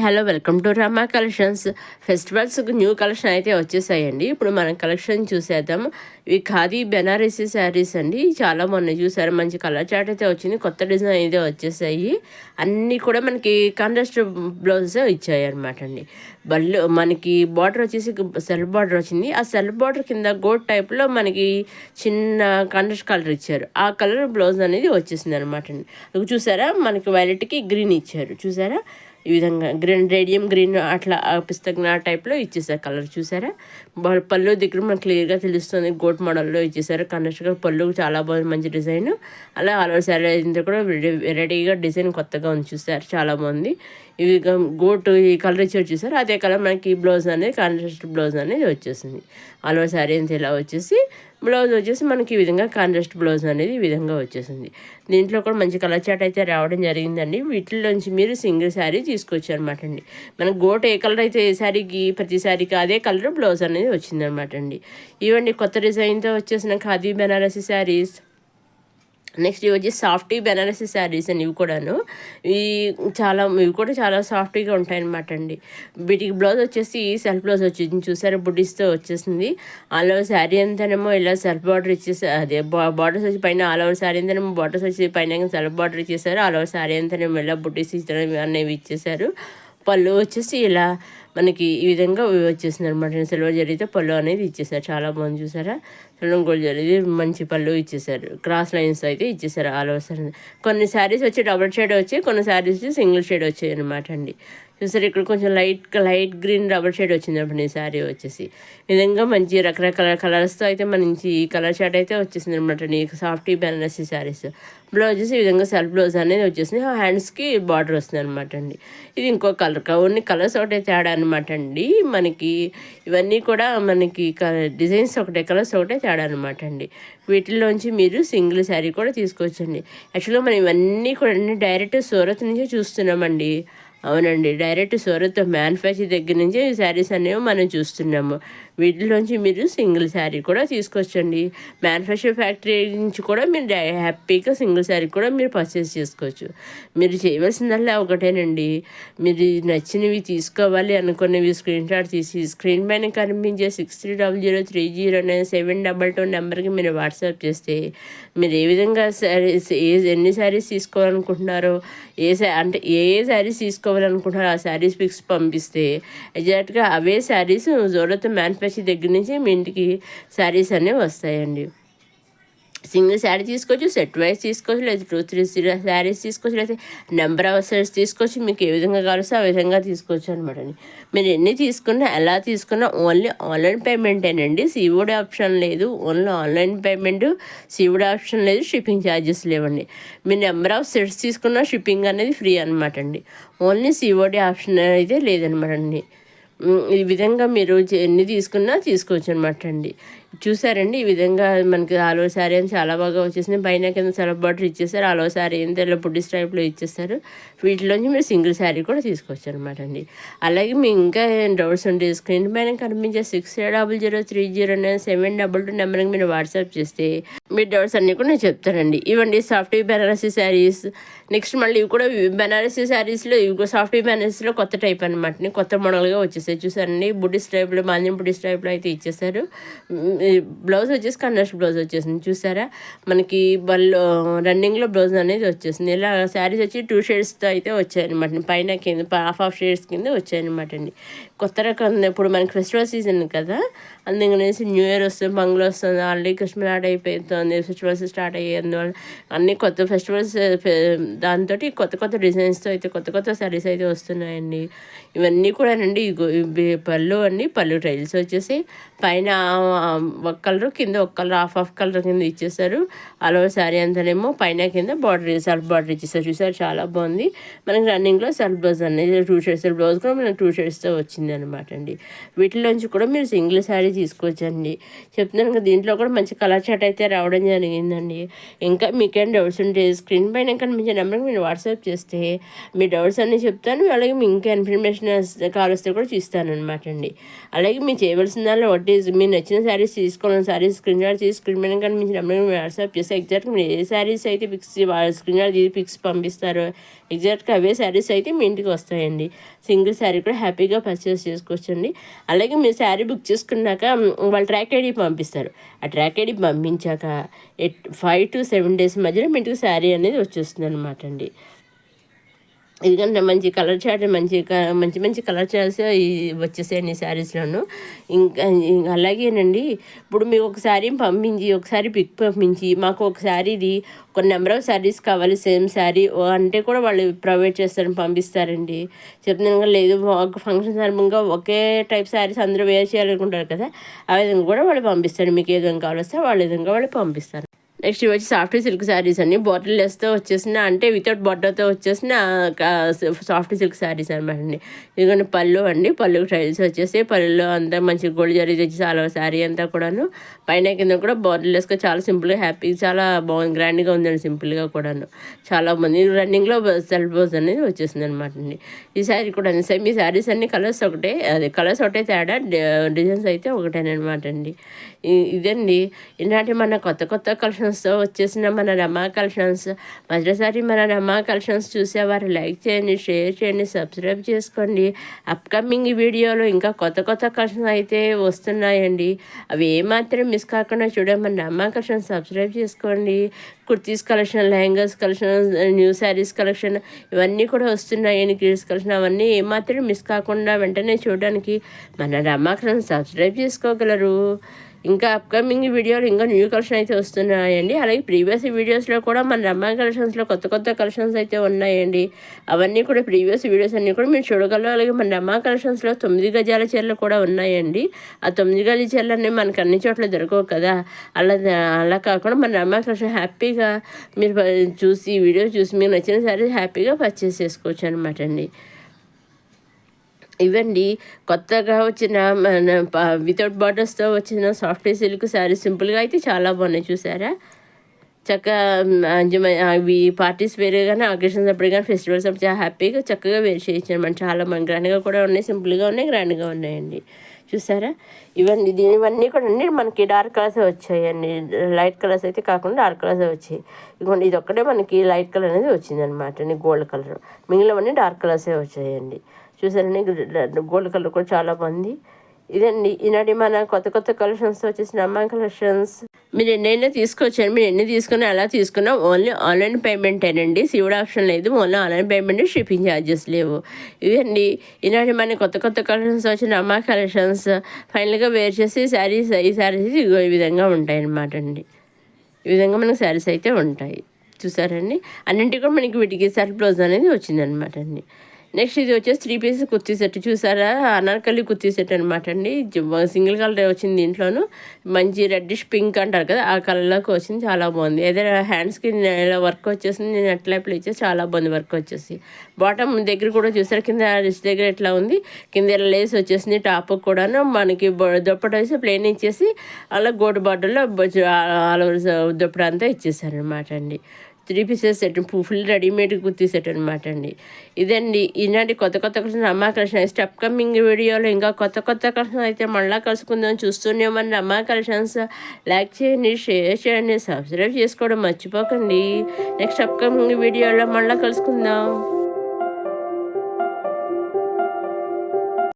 Hello welcome to Rama collections. ఫెస్టివల్స్కి new collection అయితే వచ్చేసాయండి. ఇప్పుడు మనం కలెక్షన్ చూసేద్దాం. ఇవి ఖాదీ బెనారసీ శారీస్ అండి. చాలా మొన్న చూసారు, మంచి కలర్ చాట్ అయితే వచ్చింది, కొత్త డిజైన్ అయితే వచ్చేసాయి. అన్నీ కూడా మనకి కాంట్రాస్ట్ బ్లౌజెస్ ఇచ్చాయి అనమాట అండి. మనకి బార్డర్ వచ్చేసి సెల్ఫ్ బార్డర్ వచ్చింది. ఆ సెల్ఫ్ బార్డర్ కింద గోట్ టైప్లో మనకి చిన్న కాంట్రాస్ట్ కలర్ ఇచ్చారు. ఆ కలర్ బ్లౌజ్ అనేది వచ్చేసింది అనమాట అండి. చూసారా, మనకి వైలెట్కి గ్రీన్ ఇచ్చారు. చూసారా, ఈ విధంగా గ్రీన్, రేడియం గ్రీన్, అట్లా పిస్తగ్న టైప్లో ఇచ్చేసారు కలర్. చూసారా, పళ్ళు దగ్గర మనకు క్లియర్గా తెలుస్తుంది. గోట్ మోడల్లో ఇచ్చేసారు. కన్నెస్ట్గా పళ్ళు చాలా బాగుంది, మంచి డిజైన్. అలా ఆల్ శారీ అయితే కూడా వెరైటీగా డిజైన్ కొత్తగా ఉంది. చూసారు, చాలా బాగుంది. ఇవి గోటు ఈ కలర్ ఇచ్చి వచ్చేసారు. అదే కలర్ మనకి బ్లౌజ్ అనేది కాంట్రాస్ట్ బ్లౌజ్ అనేది వచ్చేసింది. ఆల్ శారీ అంతా ఇలా వచ్చేసి బ్లౌజ్ వచ్చేసి మనకి ఈ విధంగా కాంట్రాస్ట్ బ్లౌజ్ అనేది ఈ విధంగా వచ్చేసింది. దీంట్లో కూడా మంచి కలర్ చాట్ అయితే రావడం జరిగిందండి. వీటిలోంచి మీరు సింగిల్ శారీ తీసుకొచ్చారు అనమాట అండి. మనకు గోట్ ఏ కలర్ అయితే ఏ శారీకి, ప్రతి శారీకి అదే కలర్ బ్లౌజ్ అనేది వచ్చిందనమాట అండి. ఇవన్నీ కొత్త డిజైన్తో వచ్చేసిన ఖాదీ బెనారసీ శారీస్. నెక్స్ట్ ఇవి వచ్చి సాఫ్టీ బెనారసీ శారీస్ అని. ఇవి కూడా చాలా సాఫ్ట్గా ఉంటాయన్నమాట అండి. వీటికి బ్లౌజ్ వచ్చేసి సెల్ఫ్ బ్లౌజ్ వచ్చింది. చూసారా, బుడ్డీస్తో వచ్చేసింది. ఆల్ ఓవర్ శారీ అంతానేమో ఇలా సెల్ఫ్ బార్డర్ ఇచ్చేసి, అదే బార్డర్స్ వచ్చి పైన ఆల్ ఓవర్ శారీ అంతానేమో బార్డర్స్ వచ్చి పైన సెల్ఫ్ బార్డర్ ఇచ్చేసారు. ఆల్ ఓవర్ శారీ అంతానేమో ఇలా బుడ్డీస్ ఇచ్చడం అనేవి ఇచ్చేసారు. పళ్ళు వచ్చేసి ఇలా మనకి ఈ విధంగా వచ్చేసింది అనమాట. సిల్వర్ జరీతో పళ్ళు అనేది ఇచ్చేసారు. చాలా బాగుంది. చూసారా, సిల్వర్ గోల్డ్ జరీ మంచి పళ్ళు ఇచ్చేసారు. క్రాస్ లైన్స్ అయితే ఇచ్చేసారు ఆల్ ఓవర్ సారీ. కొన్ని శారీస్ వచ్చి డబుల్ షేడ్ వచ్చాయి, కొన్ని శారీస్ సింగిల్ షేడ్ వచ్చాయి అనమాట అండి. చూసారు, ఇక్కడ కొంచెం లైట్ గ్రీన్ డబుల్ షేడ్ వచ్చింది అప్పుడు ఈ శారీ వచ్చేసి. ఈ విధంగా మంచి రకరకాల కలర్స్తో అయితే మంచి ఈ కలర్ షేడ్ అయితే వచ్చేసింది అనమాట అండి. సాఫ్టీ బెనారసీ శారీస్. బ్లౌజెస్ ఈ విధంగా సెల్ఫ్ బ్లౌజ్ అనేది వచ్చేసింది. హ్యాండ్స్కి బార్డర్ వస్తుంది అనమాట అండి. ఇది ఇంకో కలర్, ఓన్లీ కలర్స్ ఒకటే తేడా అనమాట అండి. మనకి ఇవన్నీ కూడా మనకి డిజైన్స్ ఒకటే, కలర్స్ ఒకటే తేడా అనమాట అండి. వీటిల్లోంచి మీరు సింగిల్ శారీ కూడా తీసుకోవచ్చండి. యాక్చువల్గా మనం ఇవన్నీ కూడా డైరెక్ట్ సూరత్ నుంచే చూస్తున్నామండి. అవునండి, డైరెక్ట్ సూరత్ మ్యానుఫ్యాక్చర్ దగ్గర నుంచే ఈ శారీస్ అనేవి మనం చూస్తున్నాము. వీటిలోంచి మీరు సింగిల్ శారీ కూడా తీసుకొచ్చండి. మ్యానుఫ్యాక్చర్ ఫ్యాక్టరీ నుంచి కూడా మీరు హ్యాపీగా సింగిల్ శారీ కూడా మీరు పర్చేస్ చేసుకోవచ్చు. మీరు చేయవలసిందల్లా ఒకటేనండి, మీరు నచ్చినవి తీసుకోవాలి అనుకున్నవి స్క్రీన్ షాట్ తీసి స్క్రీన్ పైన కనిపించే 6300309722 నెంబర్కి మీరు వాట్సాప్ చేస్తే మీరు ఏ విధంగా శారీస్ ఎన్ని శారీస్ తీసుకోవాలనుకుంటున్నారో, అంటే ఏ శారీస్ తీసుకోవాలనుకుంటున్నారో ఆ శారీస్ పిక్స్ పంపిస్తే ఎగ్జాక్ట్గా అవే శారీస్ జూరత్ మ్యానుఫ్యాక్చర్ దగ్గర నుంచి మీ ఇంటికి శారీస్ అనేవి వస్తాయండి. సింగిల్ శారీ తీసుకోవచ్చు, సెట్ వైజ్ తీసుకోవచ్చు, లేదా 2-3 శారీస్ తీసుకోవచ్చు, లేదా నెంబర్ ఆఫ్ శారీస్ తీసుకోవచ్చు. మీకు ఏ విధంగా కావాల్సో ఆ విధంగా తీసుకోవచ్చు అనమాట అండి. మీరు ఎన్ని తీసుకున్నా ఎలా తీసుకున్నా ఓన్లీ ఆన్లైన్ పేమెంటేనండి. సిఓడి ఆప్షన్ లేదు. Only online payment, COD option లేదు, షిప్పింగ్ ఛార్జెస్ లేవండి. మీరు నెంబర్ ఆఫ్ సెట్స్ తీసుకున్నా షిప్పింగ్ అనేది ఫ్రీ అనమాట అండి. ఓన్లీ సిఓడి ఆప్షన్ అయితే లేదనమాట అండి. ఈ విధంగా మీరు ఎన్ని తీసుకున్నా తీసుకోవచ్చు అనమాట అండి. చూసారండి, ఈ విధంగా మనకి ఆల్ ఓవర్ శారీ అని చాలా బాగా వచ్చేసింది. పైన కింద సెల్ఫ్ బార్డర్ ఇచ్చేస్తారు. ఆల్ ఓవర్ శారీ అంతా ఇలా బుడ్డిస్ టైప్లో ఇచ్చేస్తారు. వీటిలోంచి మీరు సింగిల్ శారీ కూడా తీసుకోవచ్చు అనమాట అండి. అలాగే మీకు ఇంకా డౌట్స్ ఉంటే స్క్రీన్ పైన కనిపించే 6300309722 నెంబర్కి మీరు వాట్సాప్ చేస్తే మీ డౌట్స్ అన్నీ కూడా నేను చెప్తానండి. ఇవ్వండి సాఫ్ట్ బెనారసీ శారీస్. నెక్స్ట్ మళ్ళీ ఇవి కూడా బెనారసీ శారీస్లో, ఇవి కూడా సాఫ్ట్ బెనారసీలో కొత్త టైప్ అనమాట, కొత్త మోడల్గా వచ్చేసాయి. చూసారండి, బుడ్డిస్ టైప్లో, మాంజం బుడ్డిస్ టైప్లో అయితే ఇచ్చేసారు. బ్లౌజ్ వచ్చేసి కన్నెస్ట్ బ్లౌజ్ వచ్చేసింది. చూసారా, మనకి రన్నింగ్లో బ్లౌజ్ అనేది వచ్చేసింది. ఇలా శారీస్ వచ్చి 2 షేడ్స్తో అయితే వచ్చాయన్నమాట. పైన కింద హాఫ్ షేడ్స్ కింద వచ్చాయన్నమాట అండి. కొత్త రకం ఇప్పుడు మనకి ఫెస్టివల్ సీజన్ కదా, అందుకనేసి న్యూ ఇయర్ వస్తుంది, మంగళ వస్తుంది, ఆల్రెడీ క్రిస్మస్ స్టార్ట్ అయిపోతుంది, ఫెస్టివల్స్ స్టార్ట్ అయ్యేందువల్ల అన్ని కొత్త ఫెస్టివల్స్ దాంతో కొత్త డిజైన్స్తో అయితే కొత్త శారీస్ అయితే వస్తున్నాయండి. ఇవన్నీ కూడానండి పళ్ళు అండి. పళ్ళు టైల్స్ వచ్చేసి పైన ఒక కలర్, కింద ఒక కలర్, హాఫ్ కలర్ కింద ఇచ్చేసారు. ఆల్ ఓవర్ శారీ అంతానేమో పైన కింద బార్డర్, సెల్ఫ్ బార్డర్ ఇచ్చేసారు. చూసారు, చాలా బాగుంది. మనకి రన్నింగ్లో సెల్ఫ్ బ్లౌజ్ అనేది 2 షేడ్స్, బ్లౌజ్ కూడా మనకి 2 షేడ్స్తో వచ్చింది అనమాట అండి. వీటిలోంచి కూడా మీరు సింగిల్ శారీ తీసుకోవచ్చండి. చెప్తున్నాను కదా, దీంట్లో కూడా మంచి కలర్ చార్ట్ అయితే రావడం జరిగిందండి. ఇంకా మీకేం డౌట్స్ ఉంటే స్క్రీన్ పైన కనిపించే నెంబర్కి మీరు వాట్సాప్ చేస్తే మీ డౌట్స్ అన్నీ చెప్తాను. అలాగే మీ ఇంకా ఇన్ఫర్మేషన్ కావలిస్తే కూడా చూస్తాను అనమాట అండి. అలాగే మీరు చేయవలసిన దానిలో ఒకటి మీరు నచ్చిన శారీస్ తీసుకోవాలని శారీస్ స్క్రీన్ షాట్ తీసి స్క్రీన్ పైన కనిపించిన నెంబర్కి మీరు వాట్సాప్ చేస్తే ఎగ్జాక్ట్గా మీరు ఏ శారీస్ అయితే స్క్రీన్ షాట్ తీసి పిక్స్ పంపిస్తారో ఎగ్జాక్ట్గా అవే శారీస్ అయితే మీ ఇంటికి వస్తాయండి. సింగిల్ శారీ కూడా హ్యాపీగా పర్చేస్ చేసుకోవచ్చండి. అలాగే మీరు శారీ బుక్ చేసుకున్నాక వాళ్ళు ట్రాక్ ఐడి పంపిస్తారు. ఆ ట్రాక్ ఐడి పంపించాక 5 to 7 days మధ్యలో మీ ఇంటికి శారీ అనేది వచ్చేస్తుంది అనమాట అండి. ఎందుకంటే మంచి కలర్ చార్ట్ మంచి మంచి కలర్ చార్ట్స్ వచ్చేసాయండి శారీస్లోను. ఇంకా అలాగేనండి, ఇప్పుడు మీకు ఒక శారీ పంపించి ఒకసారి పిక్ పంపించి మాకు ఒక శారీది ఒక నెంబర్ ఆఫ్ శారీస్ కావాలి సేమ్ శారీ అంటే కూడా వాళ్ళు ప్రొవైడ్ చేస్తారని పంపిస్తారండి. చెప్తున్నాను లేదు, ఒక ఫంక్షన్ సందర్భంగా ఒకే టైప్ శారీస్ అందరూ వేర్ చేయాలనుకుంటారు కదా, ఆ విధంగా కూడా వాళ్ళు పంపిస్తారు. మీకు ఏ విధంగా కావాల్స్తే వాళ్ళ విధంగా వాళ్ళు పంపిస్తారు. నెక్స్ట్ వచ్చి సాఫ్ట్ సిల్క్ శారీస్ అండి. బాటిల్ లెస్తో వచ్చేసిన అంటే వితౌట్ బార్డర్తో వచ్చేసిన సాఫ్ట్ సిల్క్ శారీస్ అనమాట అండి. ఇదిగోండి పళ్ళు అండి. పళ్ళుకి టైల్స్ వచ్చేసి పళ్ళులో అంతా మంచి గోల్డ్ జరీ తెచ్చి చాలా శారీ అంతా కూడాను పైన కింద కూడా బాటిల్ లెస్గా చాలా సింపుల్గా హ్యాపీగా చాలా బాగుంది, గ్రాండ్గా ఉందండి. సింపుల్గా కూడాను చాలా మంది రన్నింగ్లో సెల్ఫ్ బ్లౌజ్ అనేది వచ్చేసింది అనమాట అండి. ఈ శారీ కూడా సేమ్ ఈ శారీస్ అన్ని కలర్స్ ఒకటే, అదే కలర్స్ ఒకటే తేడా, డిజైన్స్ అయితే ఒకటేనమాట అండి. ఇదండి ఇలాంటి మన కొత్త కొత్త కలెక్షన్స్తో వచ్చేసిన మన రమా కలెక్షన్స్. మొదటిసారి మన రమా కలెక్షన్స్ చూసేవారు లైక్ చేయండి, షేర్ చేయండి, సబ్స్క్రైబ్ చేసుకోండి. అప్కమింగ్ వీడియోలో ఇంకా కొత్త కొత్త కలెక్షన్స్ అయితే వస్తున్నాయండి. అవి ఏమాత్రం మిస్ కాకుండా చూడండి. మన రమా కలెక్షన్ సబ్స్క్రైబ్ చేసుకోండి. Kurtis collection, lehengas collection, new saris collection ఇవన్నీ కూడా వస్తున్నాయండి. కిడ్స్ కలెక్షన్ అవన్నీ ఏమాత్రం మిస్ కాకుండా వెంటనే చూడడానికి మన రమా కలెక్షన్ సబ్స్క్రైబ్ చేసుకోగలరు. ఇంకా అప్కమింగ్ వీడియోలు ఇంకా న్యూ కలెక్షన్ అయితే వస్తున్నాయండి. అలాగే ప్రీవియస్ వీడియోస్లో కూడా మన రమా కలెక్షన్స్లో కొత్త కొత్త కలెక్షన్స్ అయితే ఉన్నాయండి. అవన్నీ కూడా ప్రీవియస్ వీడియోస్ అన్నీ కూడా మీరు చూడగలరు. అలాగే మన రమా కలెక్షన్స్లో 9 గజాల చీరలు కూడా ఉన్నాయండి. ఆ 9 గజాల చీరలు అన్నీ మనకు అన్ని చోట్ల దొరకవు కదా, అలా కాకుండా మన రమా కలెక్షన్ హ్యాపీగా మీరు చూసి వీడియో చూసి మీకు నచ్చిన సారీ హ్యాపీగా పర్చేస్ చేసుకోవచ్చు అనమాట అండి. ఇవండి కొత్తగా వచ్చిన మన వితౌట్ బార్డర్స్తో వచ్చిన సాఫ్ట్ సిల్క్ శారీ సింపుల్గా అయితే చాలా బాగున్నాయి. చూసారా, చక్కగా అవి పార్టీస్ వేరే కానీ అకేషన్స్ అప్పుడు కానీ ఫెస్టివల్స్ అప్పుడు చాలా హ్యాపీగా చక్కగా వేర్ చేయొచ్చు అనమాట. చాలా గ్రాండ్గా కూడా ఉన్నాయి, సింపుల్గా ఉన్నాయి, గ్రాండ్గా ఉన్నాయండి. చూసారా, ఇవన్నీ కూడా అండి మనకి డార్క్ కలర్స్ వచ్చాయండి. లైట్ కలర్స్ అయితే కాకుండా డార్క్ కలర్స్ వచ్చాయి. ఇదిగోండి ఇది ఒక్కటే మనకి లైట్ కలర్ అనేది వచ్చింది అనమాట అండి, గోల్డ్ కలర్. మిగిలినవన్నీ డార్క్ కలర్సే వచ్చాయండి. చూసారండి, గోల్డ్ కలర్ కూడా చాలా బాగుంది. ఇదండి ఈనాటి మన కొత్త కొత్త కలెక్షన్స్ వచ్చేసిన అమ్మాయి కలెక్షన్స్. మీరు ఎన్నైనా తీసుకోవచ్చండి. మీరు ఎన్ని తీసుకున్నా అలా తీసుకున్నా ఓన్లీ ఆన్లైన్ పేమెంటేనండి. సివిడ్ ఆప్షన్ లేదు, only online payment, shipping charges లేవు. ఇవండి ఈనాటి మన కొత్త కొత్త కలెక్షన్స్ వచ్చిన అమ్మాయి కలెక్షన్స్. ఫైనల్గా వేర్ చేసి ఈ శారీస్ ఈ విధంగా ఉంటాయి అన్నమాట అండి. ఈ విధంగా మనకు శారీస్ అయితే ఉంటాయి. చూసారండి, అన్నింటికి కూడా మనకి వీటికి సెల్ఫ్ బ్లౌజ్ అనేది వచ్చిందనమాట అండి. నెక్స్ట్ ఇది వచ్చేసి 3 పీసెస్ కుర్తీ సెట్. చూసారా, అనార్కలి కుర్తీ సెట్ అనమాట అండి. సింగిల్ కలర్ వచ్చింది. దీంట్లోనూ మంచి రెడ్డిష్ పింక్ అంటారు కదా, ఆ కలర్లోకి వచ్చింది. చాలా బాగుంది. ఏదైనా హ్యాండ్స్కి ఇలా వర్క్ వచ్చేసింది, నేను అట్లా ఇచ్చేసి చాలా బాగుంది వర్క్ వచ్చేసి. బాటమ్ దగ్గర కూడా చూసారు, కింద రిస్ట్ దగ్గర ఎట్లా ఉంది, కింద ఇలా లేస్ వచ్చేసింది. టాప్ కూడాను మనకి దుప్పట వేసి ప్లేన్ ఇచ్చేసి అలా గోల్డ్ బార్డర్లో ఆల్ ఓవర్ దుప్పట అంతా ఇచ్చేసారనమాట అండి. 3 pieces set, full readymade kurti set అనమాట అండి. ఇదండి ఈనాటి కొత్త కొత్త కలెక్షన్ అమ్మా కలెక్షన్. నెక్స్ట్ అప్కమింగ్ వీడియోలో ఇంకా కొత్త కొత్త కలెక్షన్ అయితే మళ్ళీ కలుసుకుందాం. చూస్తూనే మన అమ్మా కలెక్షన్స్. లైక్ చేయండి, షేర్ చేయండి, సబ్స్క్రైబ్ చేసుకోవడం మర్చిపోకండి. నెక్స్ట్ అప్కమింగ్ వీడియోలో మళ్ళీ కలుసుకుందాం.